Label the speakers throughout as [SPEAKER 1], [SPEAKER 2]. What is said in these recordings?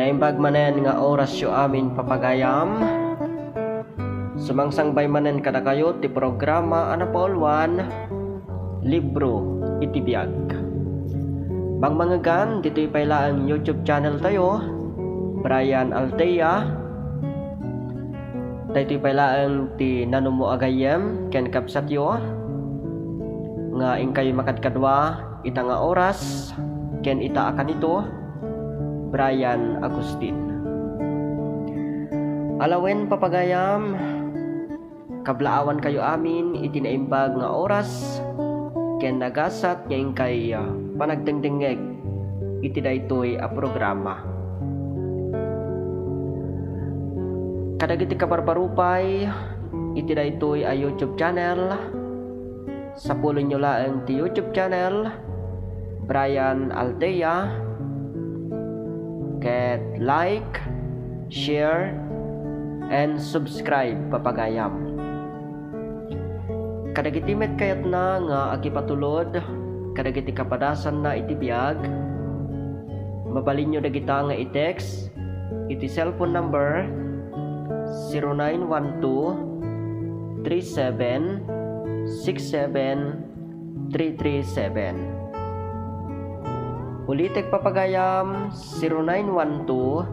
[SPEAKER 1] Naimbag manen nga oras yu amin papagayam. Sumangsangbay manen kada kayo ti programa Anapolwan Libro iti Biag. Bang mangagan dito'y pailaang YouTube channel tayo, Brian Altea. Dito'y pailaang ti nanumo agayem ken kapsat yo nga ingkay makadkadwa ita nga oras ken ita akan ito Brian Agustin. Alawen papagayam, kablaawan kayo amin iti naimbag nga oras ken nagasat nga ingkay panagdengdengeg iti daytoy a programa. Kadagiti kabarbarupay iti daytoy a YouTube channel. Sapulon nyo laeng ti YouTube channel Brian Altea. Ket like, share, and subscribe papagayam. Kadagiti met kayat na nga agipatulod, kadagiti kapadasan na iti biag, mabalin nyo dagita nga i-text iti cellphone number 0912 37 67 337. Ulitek papagayam 0912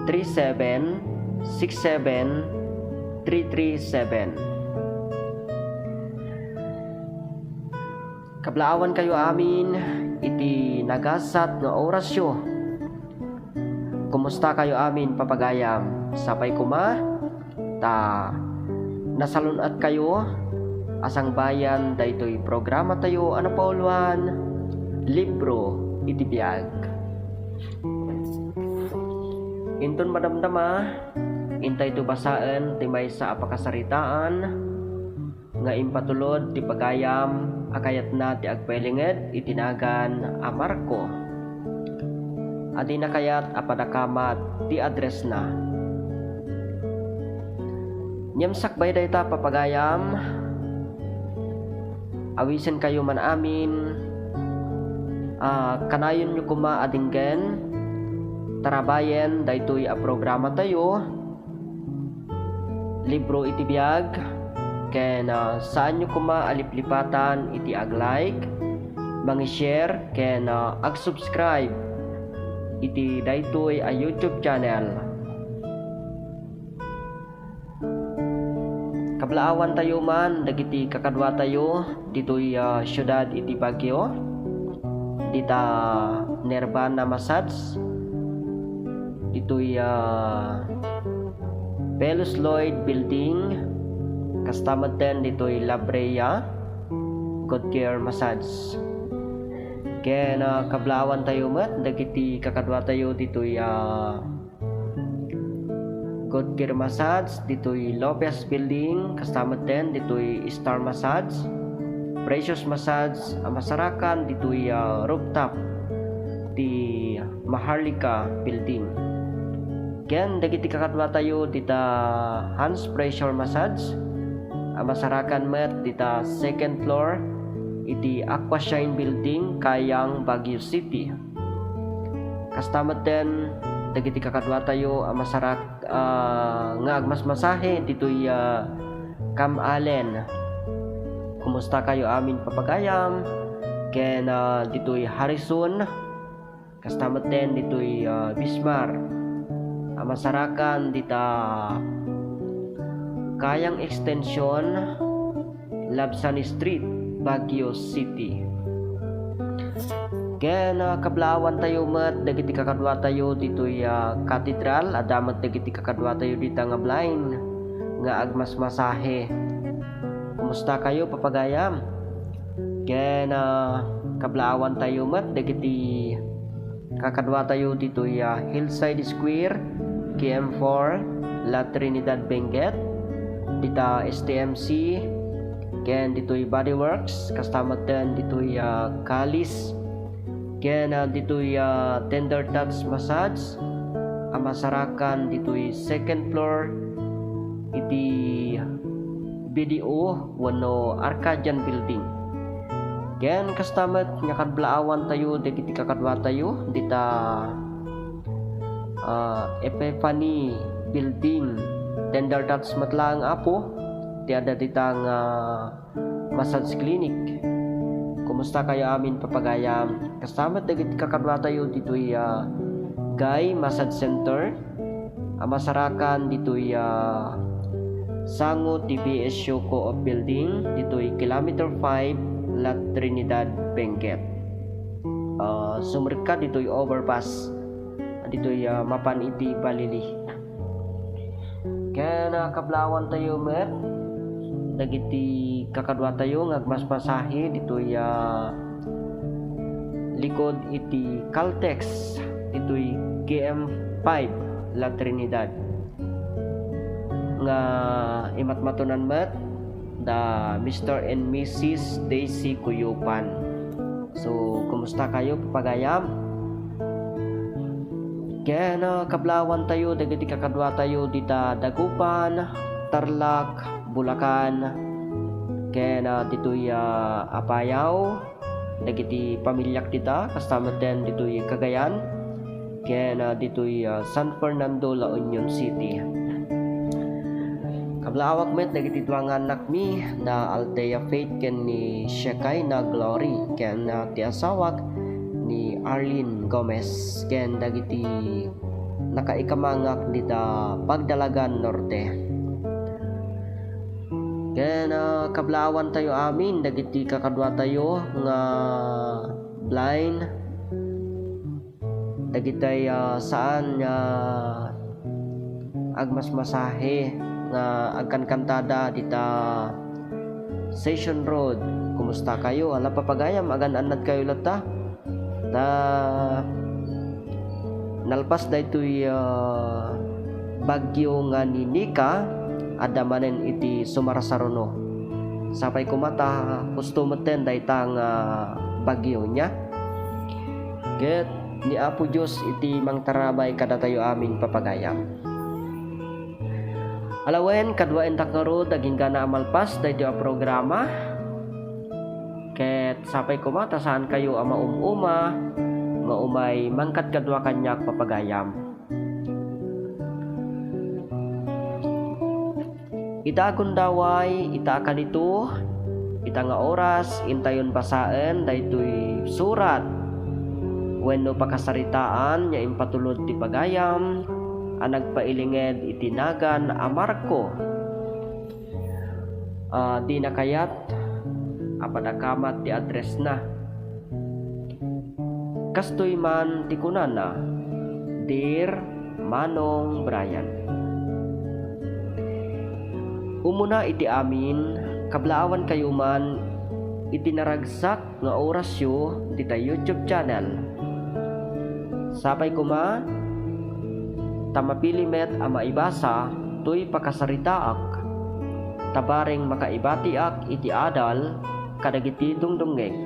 [SPEAKER 1] 37 67 337. Kablaawan kayo amin iti nagasat nga orasyo. Kumusta kayo amin papagayam? Sapay kuma ta nasalunat kayo asang bayan daytoy programa tayo Anapolwan Libro iti Biag. Inton madamdama intay to basaan ti maysa a pakasaritaan nga impatulod ti pagayam akayat na ti agpelinged itinagan a Marco. Adi na kayat a padakamat ti address na. Nyamsakbay dayta papagayam, awisen kayo man amin. Kanayon nyo kuma adinggen tarabayen daytoy a programa tayo Libro iti Biag. Ken saan nyo kuma aliplipatan iti ag-like, mangi-share ken ag-subscribe iti daytoy a YouTube channel. Kablaawan tayo man dagiti kakadwa tayo ditoy syudad iti Baguio. Dita Nirvana Massage dito'y Belus Lloyd Building, kastamad din dito'y La Brea Good Care Massage. Ken kablawan tayo mat dagiti kakadwa tayo dito'y Good Care Massage dito'y Lopez Building, kastamad din dito'y Star Massage, Precious Massage, Masarakan dito'y rooftop di Maharlika Building. Ken dagiti kakadwa tayo dita Hans Pressure Massage, Masarakan met dita second floor iti Aquashine Building, Kayang, Baguio City. Kastamat din dagiti kakadwa tayo masarak nga agmasmasahe dito'y Cam Allen. Kumusta kayo amin papagayam? Ken dito'y Harrison, kastamat din dito'y Bismar, Masarakan dita Kayang Extension, Labsan Street, Baguio City. Ken kablawan tayo met dagiti kakadwa tayo dito'y Cathedral, adamat dagiti kakadwa tayo dita nga blind nga agmasmasahe. Kumusta kayo papagayam? Ken kablaawan tayo mat dagiti kakadwa tayo dito'y Hillside Square, KM4, La Trinidad Benguet, dita STMC, ken dito'y Bodyworks, kastamat din dito'y Calis, ken dito'y Tender Touch Massage, Masarakan dito'y second floor iti BDO wano Arcadian Building. Ken kastamet nga kadblaawan tayo dagiti kakadwa tayo dita Epiphany Building tender touch matlang apo ti ada ditang massage clinic. Kumusta kayo amin papagayam? Kasama dagit kakadwa tayo dito'y Guy Massage Center. Masarakan dito'y Sango TPSU Co-op Building. Dito'y Kilometer 5 La Trinidad, Benguet. Sumrit ka dito'y overpass. Dito'y mapan iti Balili. Kaya nakablawan tayo met. Dagiti kakadwa tayo ngagmasmasahe dito'y likod iti Caltex. Dito'y KM5 La Trinidad. Nga imatmatunan met da Mr. and Mrs. Daisy Kuyupan. So, kumusta kayo papagayam? Kaya nakablawan tayo dagiti kakadwa tayo dita Dagupan, Tarlac, Bulacan. Kaya na dito'y Apayaw, dagiti pamilyak dita kasama din dito'y Cagayan. Kaya na dito'y San Fernando, La Union City. Kablawak met dagiti tuangan anak mi na Althea Faith ken ni Shekay na Glory ken ti asawak ni Arlene Gomez ken dagiti nakaikamangak dita Pagdalagan Norte. Ken kablawan tayo amin dagiti kakadwa tayo nga blind dagitay saan agmasmasahe nga agkankantada dita Session Road. Kumusta kayo? Ala papagayam agan-anad kayo lata. Nalpas da ito'y bagyo nga ni Nika adamanen iti Sumarasaruno. Sapay kumata gusto meten da itang bagyo niya. Get ni Apo Diyos iti mangtarabay kada tayo amin papagayam. Alawen kadwa entak ngaro daging gana amalpas dahil programa. Ket sapay kumata saan kayo ama umuma nga umay mangkat kadwa kanyak papagayam. Ita kundaway ita kanito ita nga oras intayon basaen daytoy surat wenno pakasaritaan nya impatulod ti pagayam nagpailinged itinagan Marco. Di na kayat apadakamat ti address na. Kastoy man ti kunana, Dear Manong Brian. Umuna iti amin, kablaawan kayo man itinaragsak nga orasyo dita YouTube channel. Sapay kuma tamapili met maibasa tuy pakasaritaak tabaring makaibatiak iti adal kadagiti dungdungeg.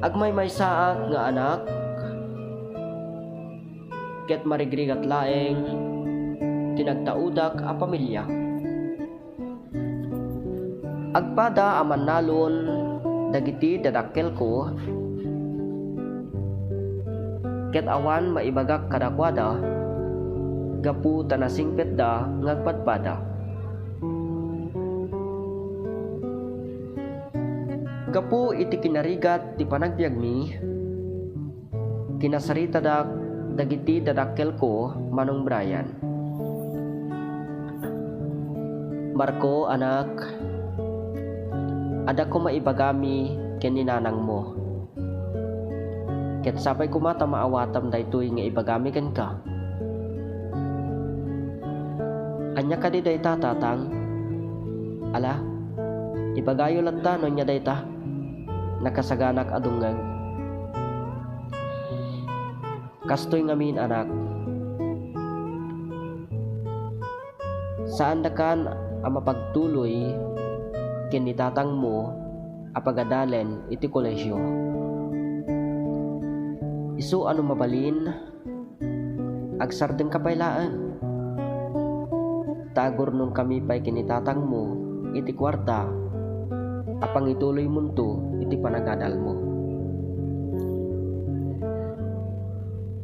[SPEAKER 1] Agmay may saak nga anak ket marigrigat laeng tinagtaudak a pamilya. Agpada aman nalon dagiti dadakkel ko ket awan maibagak kadakwada gapu tanasingpet da ngagpadpada. Gapu iti kinarigat ti panagbiag mi kinasarita da dagiti dadakkel ko Manong Brian. Marco anak, ada ko maibagami ken ninanang mo. Ket sapay kumata maawatam daytoy nga ibagami ken ka. Anya ka di dayta tatang? Ala, ibagayo latta no nya dayta. Nakasaganak adungag. Kastoy ngamin anak. Saan dakan ang mapagtuloy ken ni tatang mo apagadalen iti kolesyo. Isu ano mabalin agsardeng kapaylaan. Tagor nung kami pa'y kinitatang mo iti kwarta apang ituloy munto iti panagadal mo.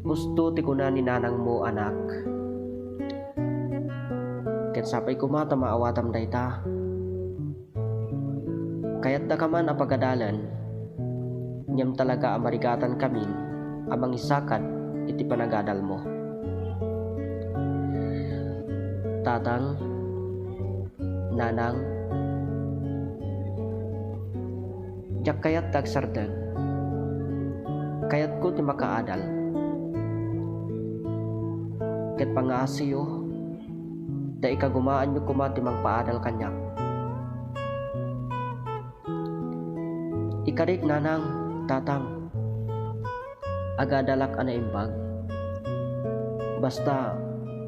[SPEAKER 1] Gusto ti kuna ni nanang mo anak. Ket sapay kumata maawatam dayta. Kaya't da ka man apagadalan, nyam talaga amarigatan kamin amang isakad iti panagadal mo. Tatang, nanang, jak kayat tagsardag, kayat ko ti makaadal. Ket pangaasiyo, da ikagumaan nyo kumati mang paadal kanyak. Ikarit nanang, tatang, agadalak ana imbag. Basta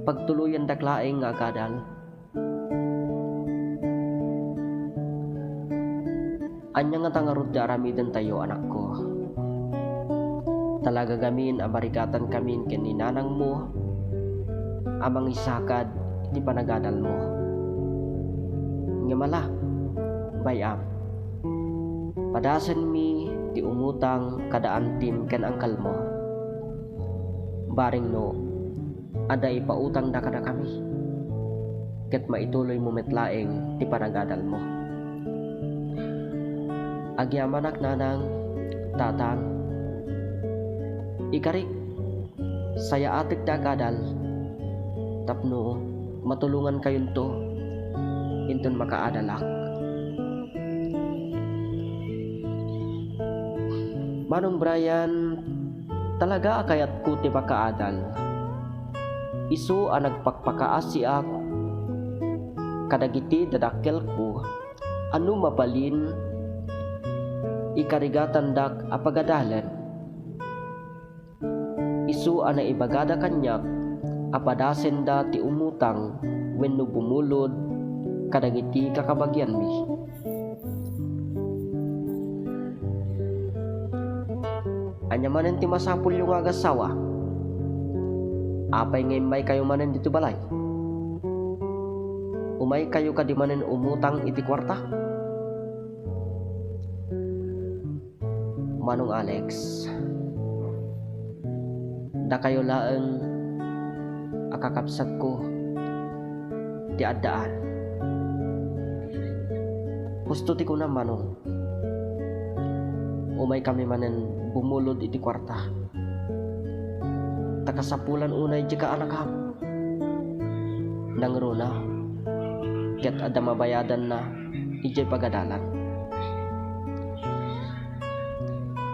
[SPEAKER 1] pagtuluyan daklaeng nga agadal. Anya nga tangarod da aramiden tayo anak ko. Talaga gamin amarigatan kamin ken ni nanang mo amang isakad iti panagadal mo. Nga mala, bayam. Padasen mi ti umutang kadaan tim ken angkal mo. Baring no, ada ipautang da kada kami. Ket maituloy mo metlaeng ti panagadal mo. Agyamanak nanang, tatang, ikarik, saya atik da kadal, tapno matulungan kayon to, inton makaadalak. Manong Brian, talaga akayat ko ti makaadal. Isu ang nagpakpakaasi ak, kadagiti dadakkel ko, ano mabalin, ikarigatan dak apagadalan. Isu ang naibagada kanyak, apadasen da ti umutang, wenno bumulod, kadagiti kakabagyan mi. Anyamanen ti masapul yung agasawa. Apay ngay may kayo manen dito balay. Umay kayo kadimanen umutang iti kwarta. Manong Alex, da kayo laeng akakapsat ko ti addaan. Gusto ti ko na manong. Umay kami manen bumulod iti kwarta. Takasapulan unay di ka anak ham. Nangro na, ket ada mabayadan na ijay pagadalan.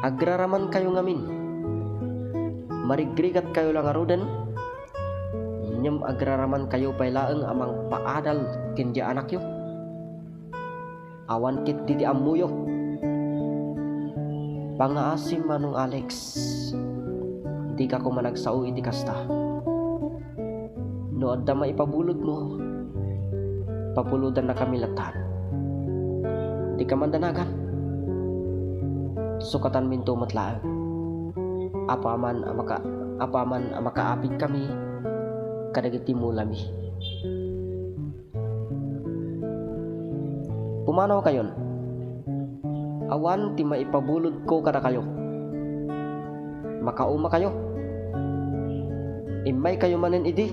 [SPEAKER 1] Agraraman kayo ngamin. Marigrigat kayo lang arudan. Nyam agraraman kayo pailaeng amang paadal kendi anak yo. Awan kit diti amuyo. Pangaasim manong Alex, di ka ko managsao iti kasta. No adda maipabulod mo, papuludan na kami latan. Di ka mandanagan. Sukatan minto matlaan. Apaman ang makaapit kami, kadagiti mo lami. Pumanaw kayon. Awan ti maipabulod ko kada kayo. Makauma kayo. Imay kayo manen idi.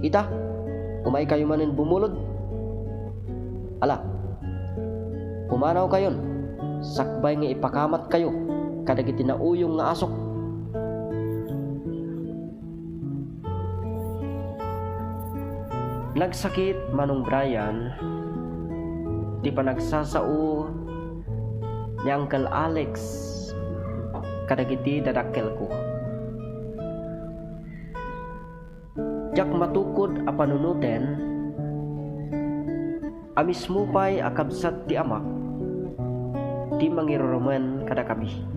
[SPEAKER 1] Ita, umay kayo manen bumulod. Ala, pumanaw kayon. Sakbay nga ipakamat kayo kadagiti na uyong nga asok. Nagsakit manong Brian, di pa nagsasao ni Uncle Alex kadagiti dadakkel ko. Jak matukod a panunuten, amismo pa'y akabsat ti amak, ti mangiruruman kada kami.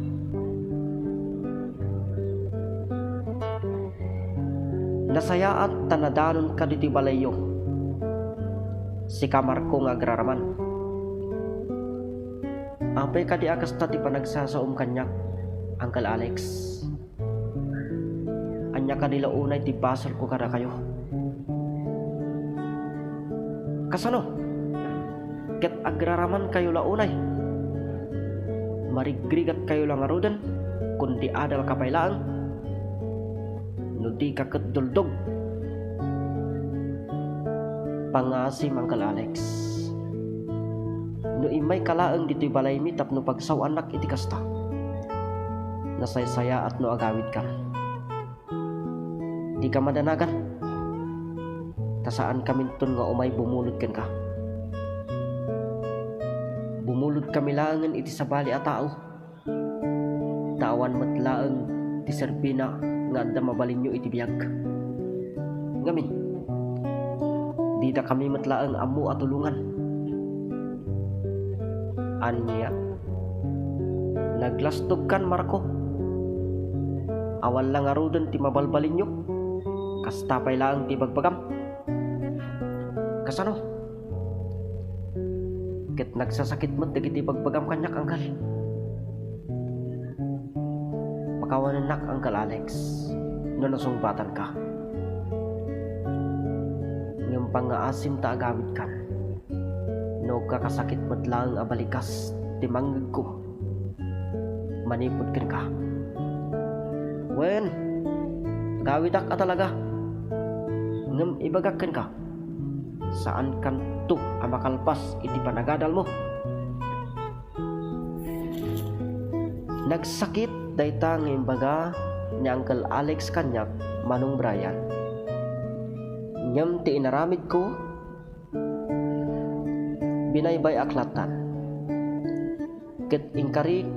[SPEAKER 1] Nasayaat tanadanon kaditi balayo, si kamar ko nga agraraman. Apay kadi akas tati pa nagsasaom kanyak, Uncle Alex. Anya kanila unay ti pasal ko kada kayo. Kasano? Ket agraraman kayo launay. Marigrigat kayo lang arudan, kundi adal kapailaan. no di ka duldog. Pangasim Uncle Alex. No imay kalaang dito'y balay mi tapno pagsawanak iti kasta. Nasaysaya at no agawid ka. Di ka madanagan. Tasaan kaminton nga umay bumulod ken ka. Bumulod kami laangan iti sabali a tao. Tawan matlaang ti serbina nga adda mabalinyo iti biyag. Ngamin, di da kami matlaang amu at tulungan. Anya, naglastog kan Marco. Awan lang arudan ti mabalbalinyo. Kastapay lang ti bagbagam. Kasano? Ket nagsasakit mo't dagiti bagbagam kanyak angkal. Pakawanan nak Uncle Alex no nasungbatan ka. Ngem pangaasim ta agawid kan. No kakasakit mo't lang abalikas ti manggag ko. Manipod ken ka. Wen, gawidak ka talaga. Ngem ibagak ken ka. Saan kan tu ang makalpas iti panagadal mo? Nagsakit dayta ng imbaga ni Uncle Alex kanyak Manong Brian. Ngem ti inaramid ko binaybay aklatan. Ket ingkari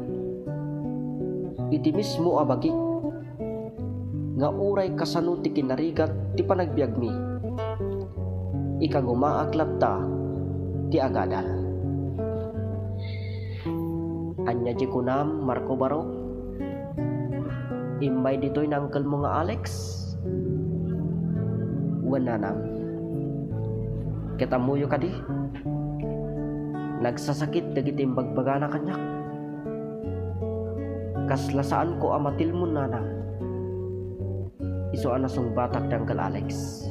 [SPEAKER 1] iti mismo abagi nga uray kasano ti kinarigat ti panagbiag mi. Ikang umaaklat ta ti agadal. Anya di kunam Marco Baro. Imbay dito'y nangkel mo nga Alex. Wananam. Ketamuyo ka di. Nagsasakit dagiti imbagbaga na kanyak. Kaslasaan ko amatil mo nanang. Iso anasong batak ng Uncle Alex.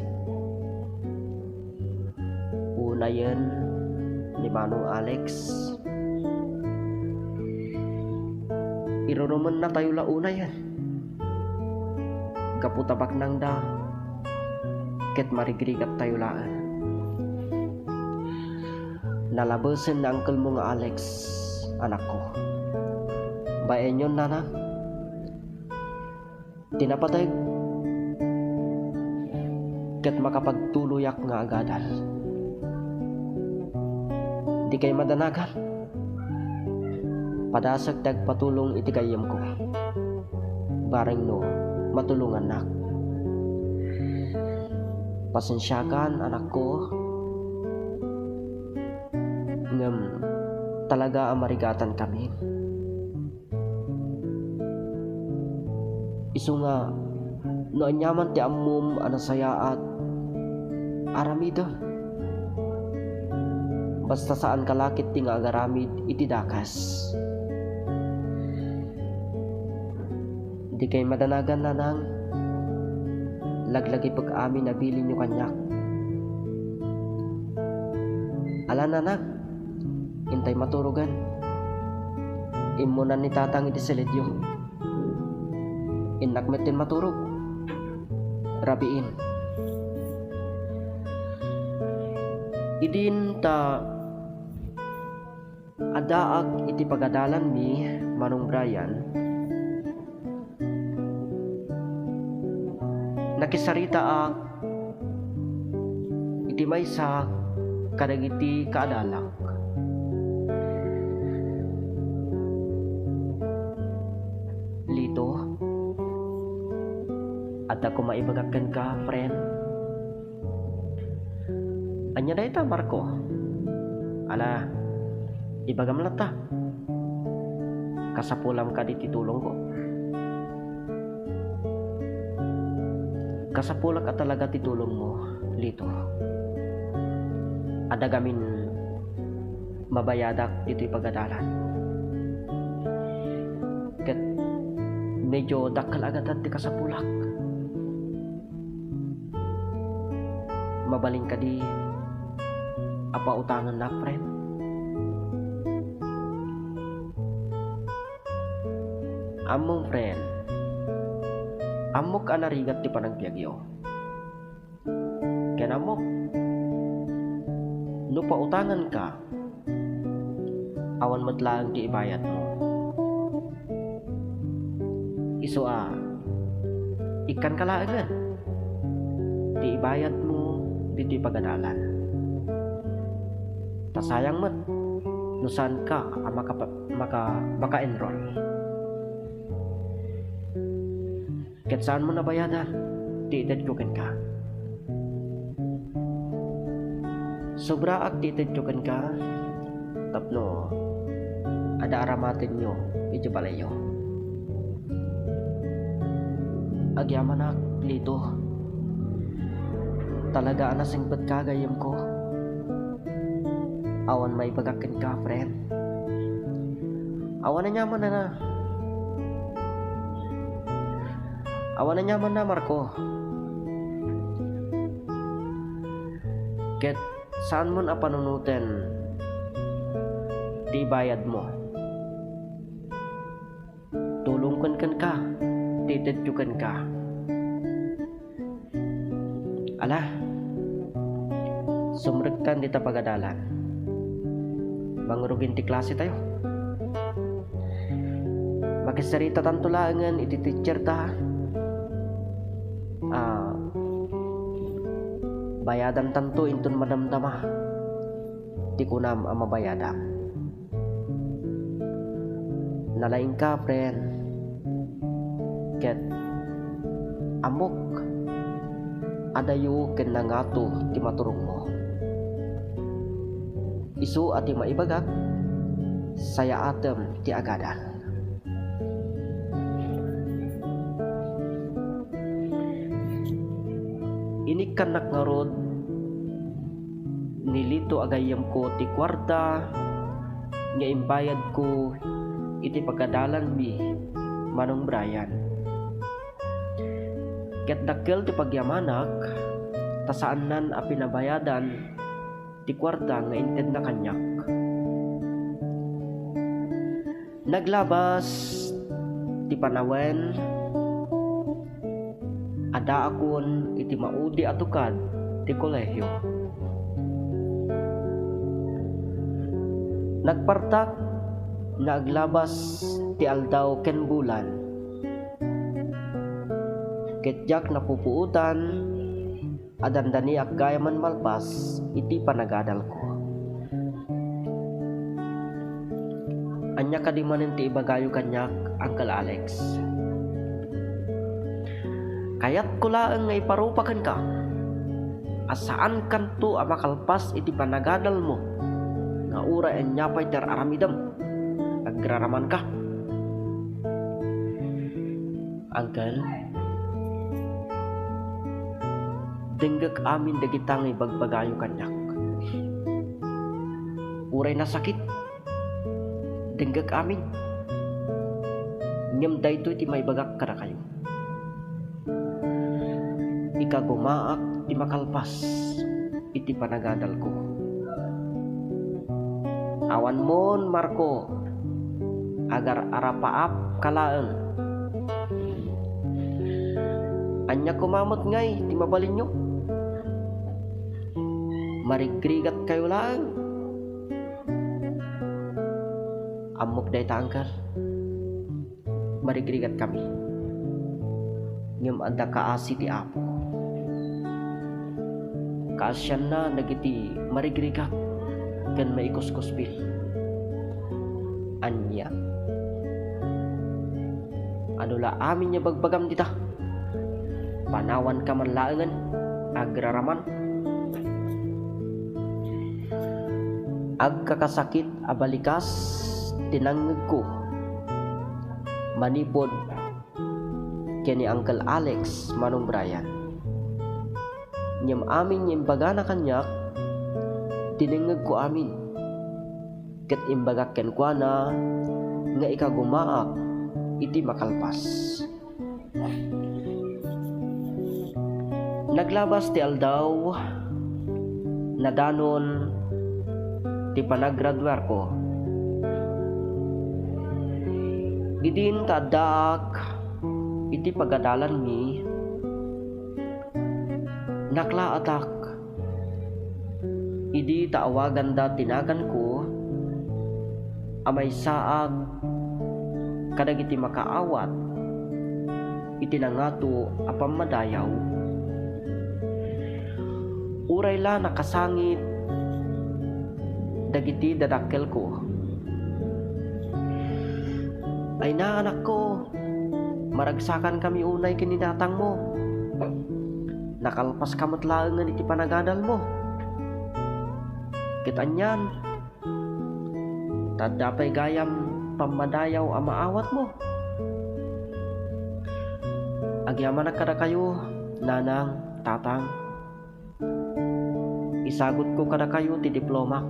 [SPEAKER 1] Una yan ni Manong Alex. Iruruman na tayo launa yan. Kaputabak nang da. Ket marigrigat tayo laan. Nalabasin na Uncle mo nga Alex, anak ko. Bayan yun nana. Tinapatay. Ket makapagtuluyak nga agadal. Di kay madanagan. Padasag tagpatulong iti kayam ko. Bareng no, matulungan nak. Pasensyakan anak ko. Ngem talaga amarigatan kami. Isu nga no anyaman ti ammum anasaya at aramida. Basta saan kalakit ti nga agaramid iti dakas. Di kay madanagan na nang laglagi pag amin nabilin nyo kanyak. Ala na nang, intay maturugan. Imunan ni tatang iti seledyo. Inakmetin maturog. Rabiin. Idin ta adaak iti pagadalan mi Manong Brian. Nakisarita ak iti maysa kadagiti kaadalak. Lito at ako maibagakan ka, friend. Anya na ita, Marco. Ala, ibagam lang ta. Kasapulam ka di titulong ko. Kasapulak ka talaga titulong mo, Lito. Adagamin mabayadak dito'y pagadalan. Ket medyo dakal agad ti kasapulak. Mabaling ka di apa utangan na, friend. Among friend, Amok anarigat ti panagbiagyo. Ken amok, no pautangan ka, awan matlaang ti ibayad mo. Isu ikan kalaangan, ti ibayad mo diti pagadalan. Tasayang mat, no saan ka maka-enroll. Ket saan mo nabayadan, ti itedyoken ka. Sobra ak ti itedyoken ka, tapno ada aramatin nyo, iti balayo. Agyaman ak, lito. Talaga anasingpet ka gayem ko. Awan may bagakin ka, friend. Awan na nyaman na. Awan na nyaman na, Marco. Ket saan mo panunutin di bayad mo? Tulungkan ka, titedyokan ka. Ala, sumragtan dita pagadalan. Mangurugin ti klase tayo. Makisarita tanto laangan iti teacher ta. Bayadan tanto intun madamdama. Di kunam ang mabayada. Nalaing ka, friend. Ket amok adayo ken nangato ti maturong mo. Isu ati maibagak saya atem ti agadan. Ini kanak ngarod nilito agayam ko ti kwarta nga imbayad ko iti pagadalan bi Manong Brian. Ket dakkel ti pagyamanak tasaan nan a pinabayadan ti kwarta nga inted na kanyak. Naglabas ti panawen ada akon iti maudi atukad ti kolehyo. Nagpartak naglabas ti aldaw ken bulan. Ketjak napupuutan adandani ak gayaman malpas iti panagadal ko. Anya kadimanen ti ibagayo kanyak Uncle Alex. Kayat ko laeng nga iparupakan ka. Asaan kanto a makalpas iti panagadal mo nga ura en nyapay ter aramidam. Agraraman ka. Uncle, denggak amin dagitang ibagbagayo kanyak. Uray na sakit. Denggak amin. Nyam dayto iti maibagak kada kayo. Ikagumaak ti makalpas iti panagadal ko. Awan mon Marco agar arapaap kalaeng. Anya kumamot ngay ti mabalin nyo. Marigrigat kayo lang. Amok day tangkar. Marigrigat kami. Ngem anda kaasi ti apo. Kaasyan na nagiti marigrigat ken maikuskuspil. Anya. Ano la amin niya bagbagam dita. Panawan ka man laengan agraraman. Agkakasakit abalikas tinangeg ko. Manipod kini Uncle Alex Manong Brian. Nyam amin imbaga na kanyak tinangeg ko amin. Ket imbagaken ko na nga ikagumaak iti makalpas. Naglabas ti aldaw nadanon ti panaggraduar ko. Didin tadak iti pagadalan mi nakla atak idi taawagan da tinagan ko amay saag kadagiti makaawat iti nangato apam madayaw uray la nakasangit dagiti dadakkel ko ay na anak ko maragsakan kami unay kininatang mo nakalpas kamot laengan iti panagadal mo kitaan yan tadapay gayam pamadayaw ang maawat mo agyaman na kada kayo nanang tatang isagot ko kada kayo ti diploma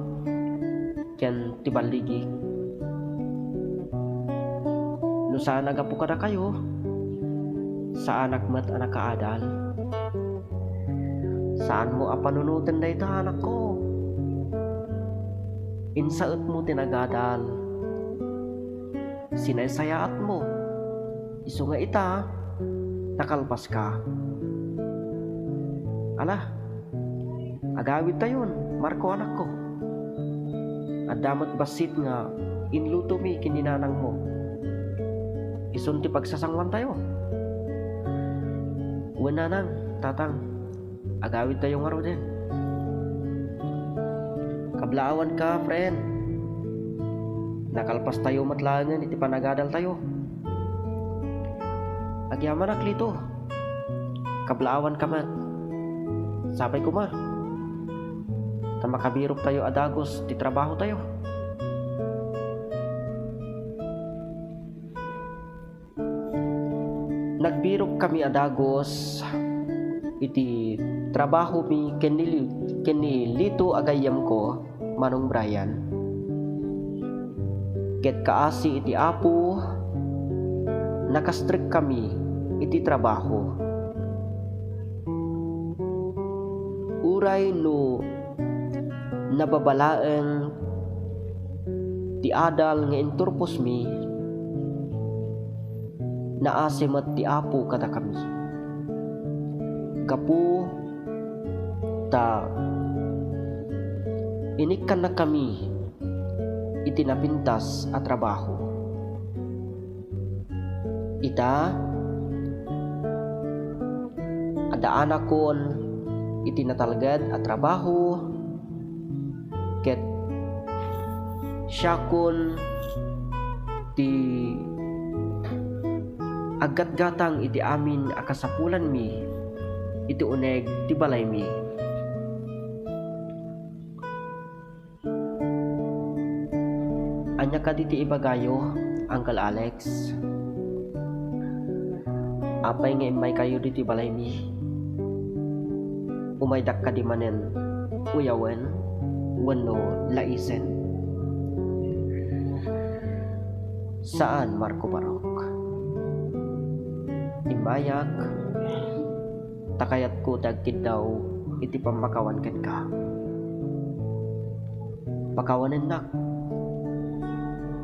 [SPEAKER 1] ken ti baligi no saan nagapu kada kayo sa anak mat anak kaadal saan mo apanunutan da ito anak ko insaot mo tinagadal sinaysayaat mo iso nga ita nakalpas ka ala agawid tayon Marco anak ko at damat basit nga inluto mi kininanang mo ison ti pagsasangwan tayo wala nang tatang agawid tayo nga ro din kablaawan ka friend nakalpas tayo matlangan iti panagadal tayo agyaman aklito kablaawan ka mat sabay ko ma ta makabirok tayo adagos ti trabaho tayo nagbirok kami adagos iti trabaho mi kenilito agayam ko Manong Brian ket kaasi iti apo nakastrik kami iti trabaho uray no nababalaeng ti adal nga inturpos mi naasimat ti apo kada kami gapu ta inikkan na kami itinapintas at trabaho ita adaan akon itinatalgad at trabaho ket syakon ti aggat-gatang iti amin akasapulan mi iti uneg ti balay mi anya kaditi ibagayo Uncle Alex apay nga imay kayo diti balay mi umaydak ka di manen uyawen wenno laisen saan Marco Barok imayak takayat ko dagkid daw iti pamakawan ken ka pakawanen nak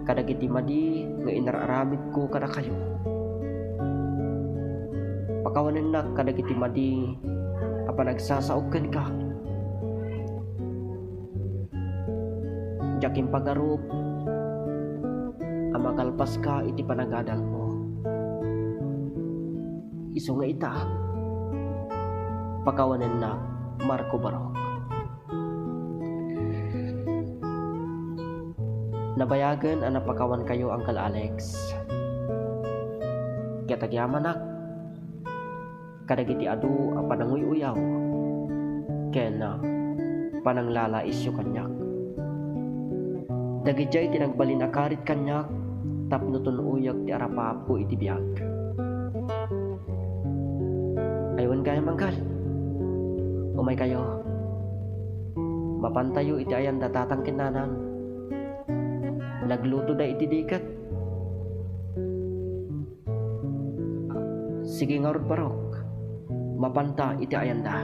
[SPEAKER 1] kadagiti madi nga inararamid ko kada kayo pakawanen nak kadagiti madi apa nagsasaog ken ka jakim pagarup amakalpas ka iti panagadal mo iso nga ita pakawanen na Marco Barok nabayagan ang napakawan kayo Uncle Alex katagyaman nak kadagiti adu a pananguy-uyaw ken pananglala isyo kanyak dagijay tinagbalin akarit kanyak tapnuton uyag ti arapapo iti biag aywan kaya mangkal umay kayo mapantayo iti ayan datatang kinanang nagluto da iti dikat sige nga rod Barok mapanta iti ayan da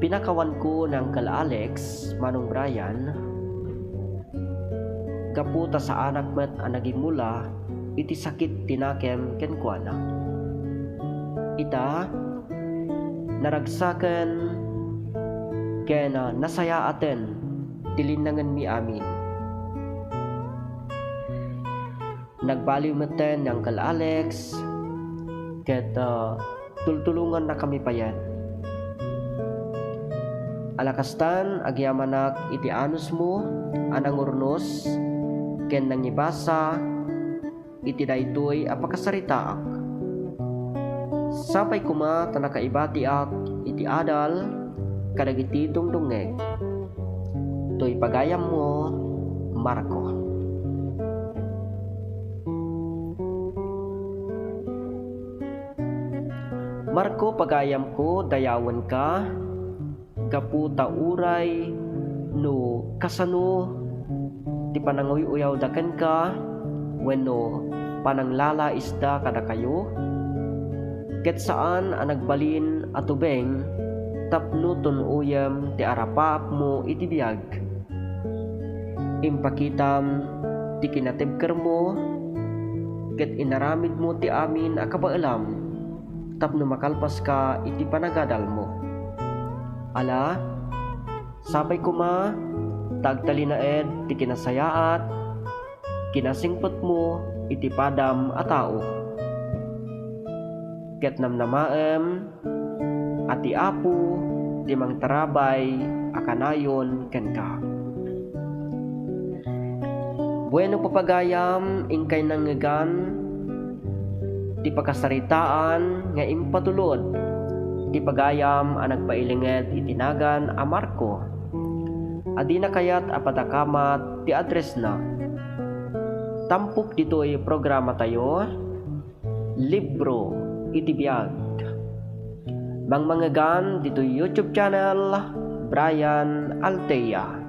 [SPEAKER 1] pinakawan ko ng Uncle Alex Manong Brian kaputa sa anak met ang nagimula iti sakit tinakem kenkwana. Ita naragsaken ken nasaya aten tilinangan mi amin. Nagbaliw meten ng Uncle Alex ket tultulungan na kami payan. Alakastan agyamanak iti anus mo anang urnos ken nangibasa iti daytoy apakasaritaak. Sapay kuma tanakaibati ak iti adal kadagiti dungdungeg. Toy pagayam mo, Marco. Marco, pagayam ko dayawan ka kaputa uray no kasano ti pananguy-uyaw daken ka wenno pananglala isda kada kayo ket saan ang nagbalin atubeng tapnuton uyam ti arapap mo iti biag impakitam ti kinatibker mo ket inaramid mo ti amin a kabaalam tapno makalpas ka iti panagadal mo. Ala, sapay kuma, tagtalinaed ti kinasayaat, kinasingpot mo, iti padam a tao. Ket namnamaem, ati apo, ti mangtarabay, akanayon ken ka. Bueno papagayam, ingkay nangegan, ti pakasaritaan nga impatulod, ti pagayam ang nagpailinged itinagan a Marco. Adi na kayat apatakamat ti address na. Tampok dito'y programa tayo, libro iti biag. Mangmangagan dito'y YouTube channel, Brian Altea.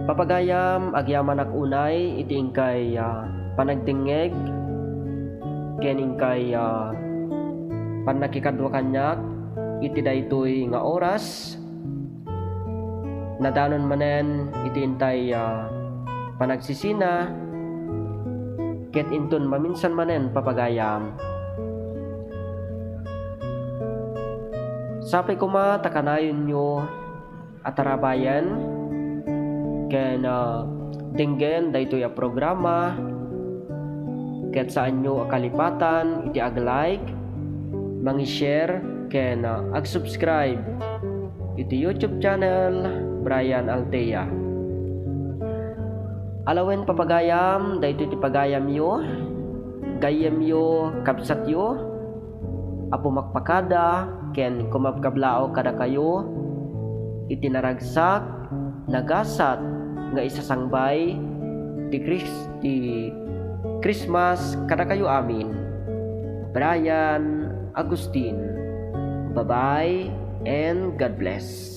[SPEAKER 1] Papagayam agyaman ak unay iti ingkay panagdingeg kening kay panakikadwa kanyak iti daytoy nga oras nadanon manen iti intay panagsisina ket inton maminsan manen papagayam sapay kuma takanayon nyo atarabayan ken dinggen daytoy a programa ket saan nyo akalipatan iti ag-like mangi-share ken ag-subscribe iti YouTube channel Brian Altea. Alawen papagayam daytoy ti pagayam yo gayem yo kapsat yo apo makpakada ken kumapkablao kada kayo iti naragsak nagasat nga isasangbay ti Christmas kada kayo amin. Brian Agustin. Bye-bye and God bless.